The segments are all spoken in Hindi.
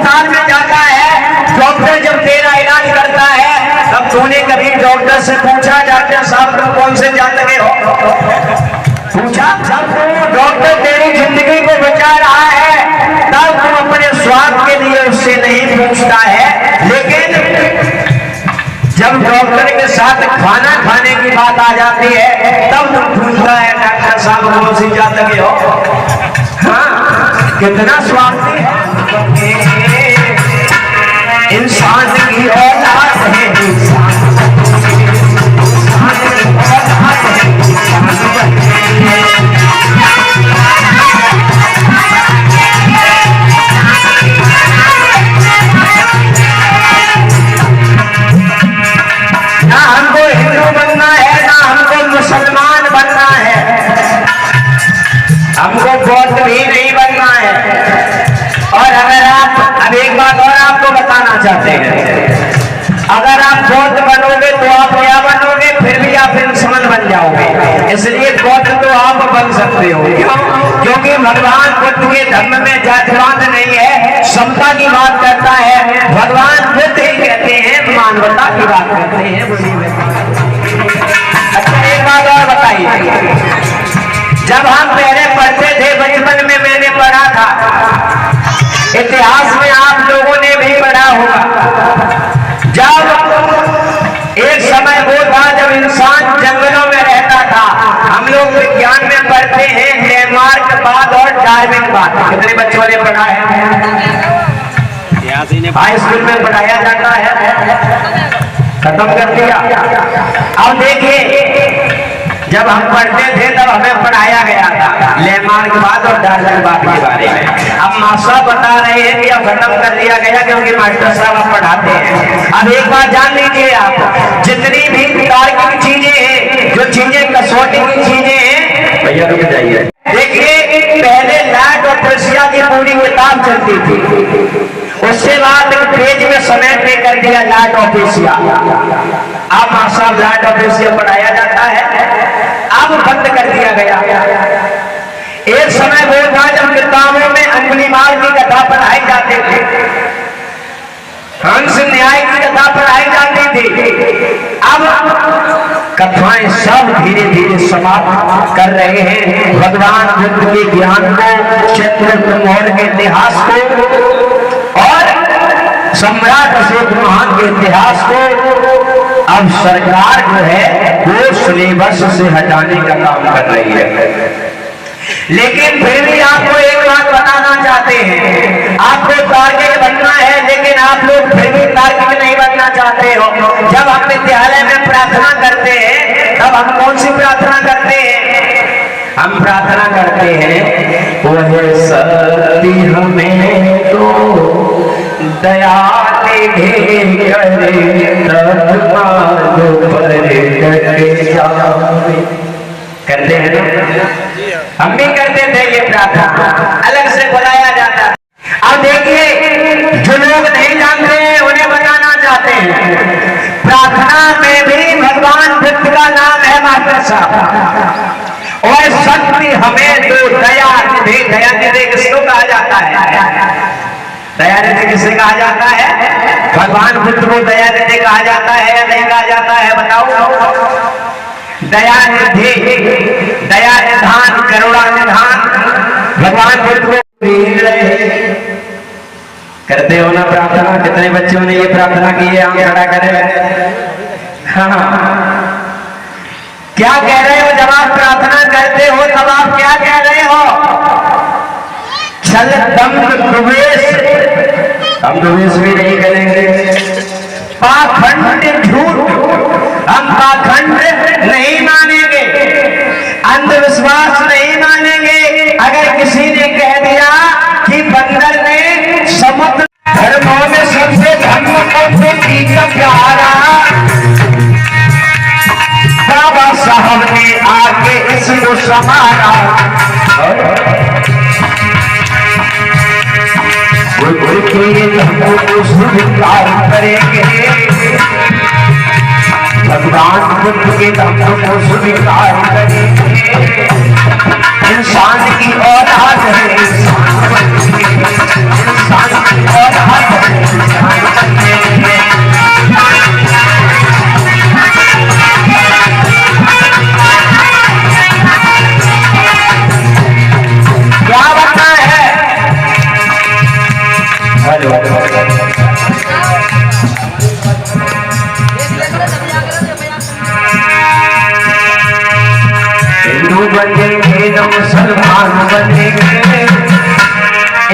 अस्पताल में जाता है, डॉक्टर जब तेरा इलाज करता है, तब तूने कभी डॉक्टर से पूछा डॉक्टर साहब तुम कौन से जान लगे हो? पूछा? जब डॉक्टर तेरी जिंदगी को बचा रहा है तब तुम अपने स्वास्थ्य के लिए उससे नहीं पूछता है, लेकिन जब डॉक्टर के साथ खाना खाने की बात आ जाती है तब तुम पूछता है डॉक्टर साहब कौन सी जात लगे हो? हाँ, कितना स्वार्थी है इंसान की औलाद है, ना हमको हिंदू बनना है ना हमको मुसलमान बनना है, हमको बौद्ध भी नहीं बनना है। और अगर आप अब एक बात और आपको बताना चाहते हैं, अगर आप बौद्ध बनोगे तो आप क्या बनोगे? फिर भी आप इंसान बन जाओगे। इसलिए बौद्ध तो आप बन सकते हो, क्यों? क्योंकि भगवान बुद्ध के धर्म में जातिवाद नहीं है, समता की बात करता है। भगवान बुद्ध ही कहते हैं मानवता की बात करते हैं। अच्छा एक बात और बताइए, जब हम पहले पढ़ते थे बचपन में, मैंने पढ़ा था, इतिहास में आप लोगों ने भी पढ़ा होगा, जब एक समय वो था जब इंसान जंगलों में रहता था। हम लोग विज्ञान में पढ़ते हैं लेमार्कवाद और डार्विनवाद। कितने बच्चों ने पढ़ा है? हाई स्कूल में पढ़ाया जाता है, खत्म कर दिया। अब देखिए, जब हम पढ़ते थे तब हमें पढ़ाया गया था लेमार्कवाद और डार्विनवाद के बारे में। अब मास्टर बता रहे हैं कि अब खत्म कर दिया गया क्योंकि मास्टर साहब अब पढ़ाते हैं। अब एक बात जान लीजिए, आप जितनी भी तार्किक चीजें हैं, जो चीजें कसौटी की चीजें हैं, भैया रुक जाइए, देखिए पहले लॉर्ड ऑफ प्रेसिया की पूरी किताब चलती थी, उसके बाद पेज में समेट में कर दिया लॉर्ड ऑफ एशिया। अब मास्टर लॉर्ड ऑफ एशिया पढ़ाया जाता है, अब बंद कर दिया गया। एक समय वो था जब किताबों में अंगुलीमाल की कथा पढ़ाई जाती थी, हंस न्याय की कथा पढ़ाई जाती थी। अब कथाएं सब धीरे धीरे समाप्त कर रहे हैं भगवान बुद्ध के ज्ञान को, चंद्रगुप्त मौर्य के इतिहास को और सम्राट अशोक महान के इतिहास को। अब सरकार जो है वो सिलेबस से हटाने का काम कर रही है, लेकिन फिर भी आपको एक बात बताना चाहते हैं, आपको तार्किक बनना है, लेकिन आप लोग फिर भी तार्किक नहीं बनना चाहते हो। जब हम विद्यालय में प्रार्थना करते हैं तब हम कौन सी प्रार्थना करते हैं? हम प्रार्थना करते हैं, वह शक्ति हमें तो दया करे करते हैं ना, हम भी करते थे ये प्रार्थना, अलग से बुलाया जाता। अब देखिए, जो लोग नहीं जानते हैं उन्हें बताना चाहते हैं, प्रार्थना में भी भगवान बुद्ध का नाम है मास्टर साहब। और शक्ति हमें तो दया निधि, दया निधि किसको कहा जाता है? दया निधि किसे कहा जाता है? भगवान बुद्ध को दया निधि कहा जाता है या नहीं कहा जाता है? बताओ। दया निधि, दया निधान, करुणा निधान भगवान बुद्ध को करते हो ना प्रार्थना? कितने बच्चों ने ये प्रार्थना की है? आंख खड़ा करें। हाँ, क्या कह रहे हो जब आप प्रार्थना करते हो? तब आप क्या कह रहे हो? छल दंभ दुवेश, हम दुवेश भी नहीं करेंगे। पाखंड झूठ, हम पाखंड नहीं मानेंगे, अंधविश्वास नहीं मानेंगे। अगर किसी ने कह दिया कि बंदर ने समुद्र, धर्मों में सबसे धर्म को प्यारा, बाबा साहब ने आके इसको संभाला। हमको स्वीकार करेंगे, भगवान बुद्ध के धर्म को स्वीकार करेंगे। इंसान की औलाद है, इंसान की औलाद हेलो हिंदू बनेंगे न मुसलमान बनेंगे,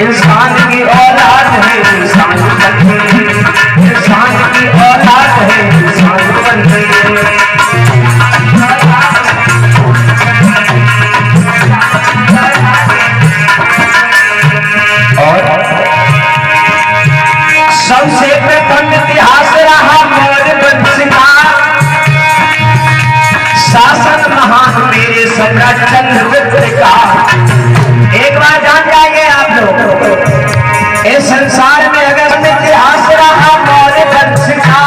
इंसान की औलाद है इंसान बनेंगे, इंसान की औलाद है इंसान बनेंगे। और सबसे प्रथम इतिहास रहा मौर्य वंश का, शासन महान मेरे सम्राट चंद्रगुप्त का। एक बार जान जाइए आप लोग, इस संसार में अगर इतिहास रहा मौर्य वंश का,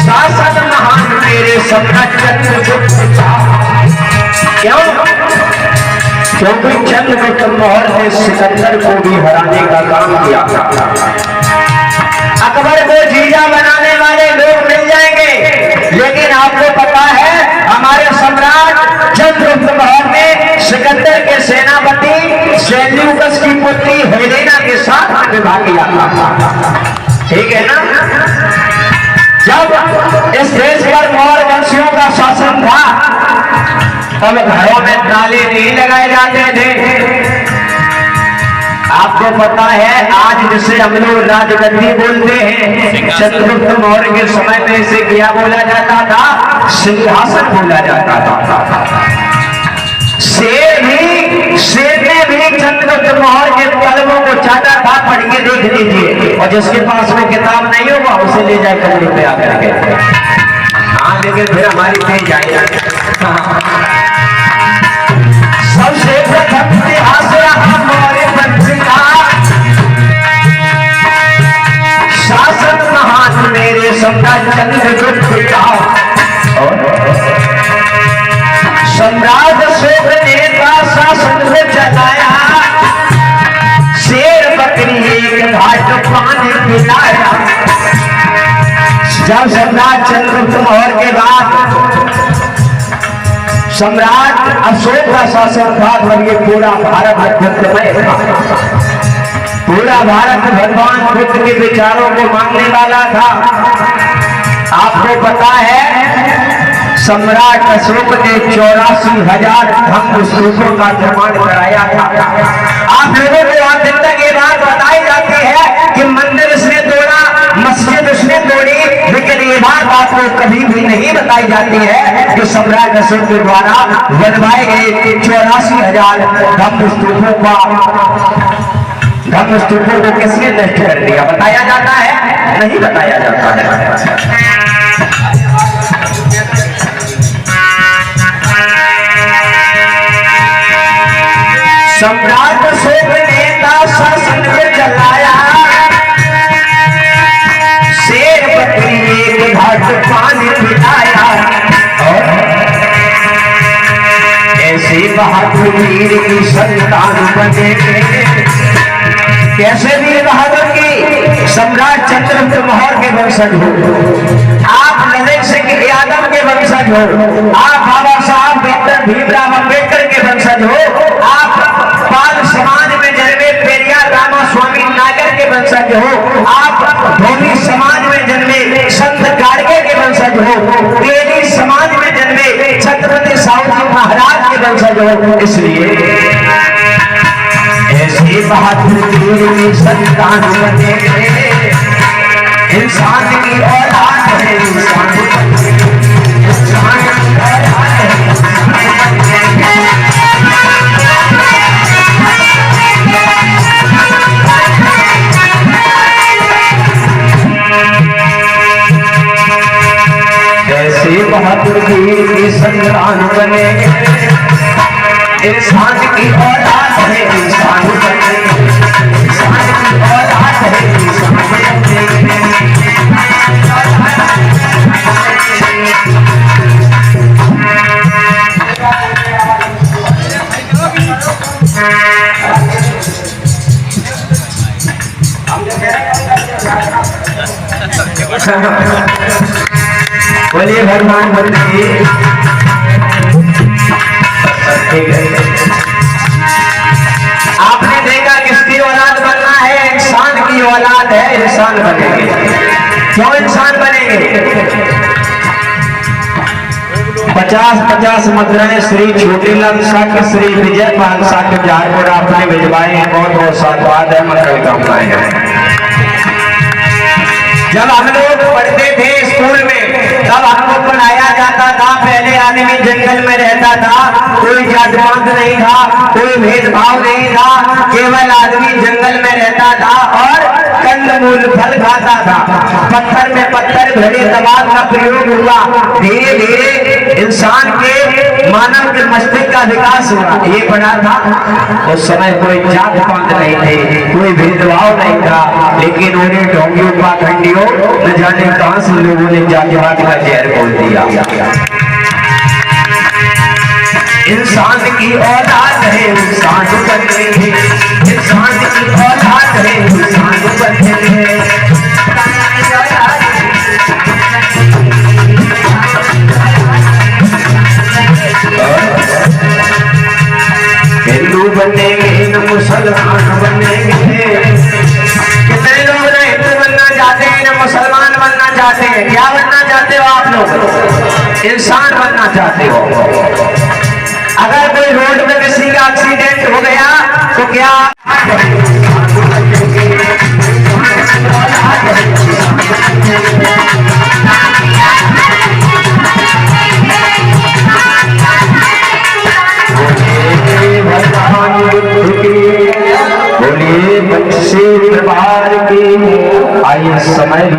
शासन महान मेरे सम्राट चंद्रगुप्त का। क्यों? क्योंकि चंद्रगुप्त मौर्य ने सिकंदर को भी हराने का काम किया। अकबर को जीजा बनाने वाले लोग मिल जाएंगे, लेकिन आपको पता है हमारे सम्राट चंद्रगुप्त मौर्य ने सिकंदर के सेनापति सेल्यूकस की पुत्री हेलेना के साथ विवाह किया। ठीक है ना? जब इस देश पर मौर्य वंशियों का शासन था, तब घरों में ताले नहीं लगाए जाते थे। आपको पता है आज जिसे हम लोग राजगद्दी बोलते हैं, चंद्रगुप्त मौर्य के समय में इसे क्या बोला जाता था? सिंहासन बोला जाता था। शेर ने भी चंद्रगुप्त मौर्य के कलमों को चाटा था। पढ़ के देख लीजिए, और जिसके पास में किताब नहीं होगा उसे ले जाए कमरे पे आकर के। हाँ, लेकिन फिर हमारी कहीं जाएगा। सबसे प्रथम इतिहास रहा मौर्य वंश का, शासन महान मेरे सम्राट चंद्रगुप्त का। सम्राट अशोक ने शासन को चलाया, शेर बकरी एक घाट पानी पिलाया। जब सम्राट चंद्रगुप्त मौर्य के बाद सम्राट अशोक का शासन था, तब ये पूरा भारत अध्यक्षमय था। पूरा भारत भगवान बुद्ध के विचारों को मानने वाला था। आपको पता है सम्राट अशोक ने 84,000 धम्म स्तूपों का निर्माण कराया था। आप लोगों को आज दिन तक ये बात बताई जाती है कि मंदिर इसने तोड़ा, मस्जिद उसने तोड़ी, लेकिन ये बात आपको कभी भी नहीं बताई जाती है कि सम्राट अशोक के द्वारा बनवाए गए 84,000 धम्म स्तूपों को किसने नष्ट कर दिया? बताया जाता है? नहीं बताया जाता है। सम्राट अशोक ने शासन को चलाया, शेर बकरी एक घाट पानी पिलाया। और ऐसे बहादुर वीर की संतान बने। कैसे वीर बहादुर की? सम्राट चंद्रगुप्त मौर्य के वंशज हो, आप ललित सिंह यादव के वंशज हो, आप बाबा साहब डॉक्टर भीमराव अम्बेडकर के वंशज हो, आप पाल समाज में जन्मे पेरियार रामास्वामी नागर के वंशज हो, आप धोनी समाज में जन्मे संत गाडगे के वंशज हो, तेली समाज में जन्मे छत्रपति साहू महाराज के वंशज हो। इसलिए ऐसी बहादुर की संतान बने, इंसान की औलाद है इंसान की औलाद है। ऐसे बहादुर की संतान बने, इंसान की औलाद है इंसान बने, इंसान की औलाद है इंसान बने। बोलिए भगवान बुद्ध की। आपने देखा किसकी औलाद बनना है? इंसान बनेंगे। क्यों इंसान बनेंगे? 50-50 मुद्राएं श्री छोटीलाल साक्य श्री विजय पाल साक्य जारपुर आपने भिजवाए हैं। बहुत बहुत साधुवाद है, मंगल कामनाएं हैं। जब हम लोग पढ़ते थे स्कूल में तब हमको पढ़ाया जाता था, पहले आदमी जंगल में रहता था, कोई जात पात नहीं था, कोई भेदभाव नहीं था, केवल आदमी जंगल में रहता था और कंदमूल फल खाता था। पत्थर में पत्थर भरे दबाव का प्रयोग हुआ, धीरे धीरे इंसान के मानव के मस्तिष्क का विकास हुआ। ये पढ़ा था उस समय कोई जात पात नहीं थे, कोई भेदभाव नहीं था, लेकिन उन्हें ढोंगियों पाखंडियों न जाने कहां से लोगों ने जातिवाद का जहर बोल दिया। इंसान की औलाद है इंसान बनेंगे, इंसान की औलाद है इंसान बनेंगे। हिंदू बनेंगे न मुसलमान बनेंगे। कितने लोग ना हिंदू बनना चाहते हैं न मुसलमान बनना चाहते हैं? क्या बनना चाहते हो आप लोग? इंसान बनना चाहते हो। अगर कोई रोड में किसी का एक्सीडेंट हो गया तो क्या बोलिए बच्चे दरबार की आइए समय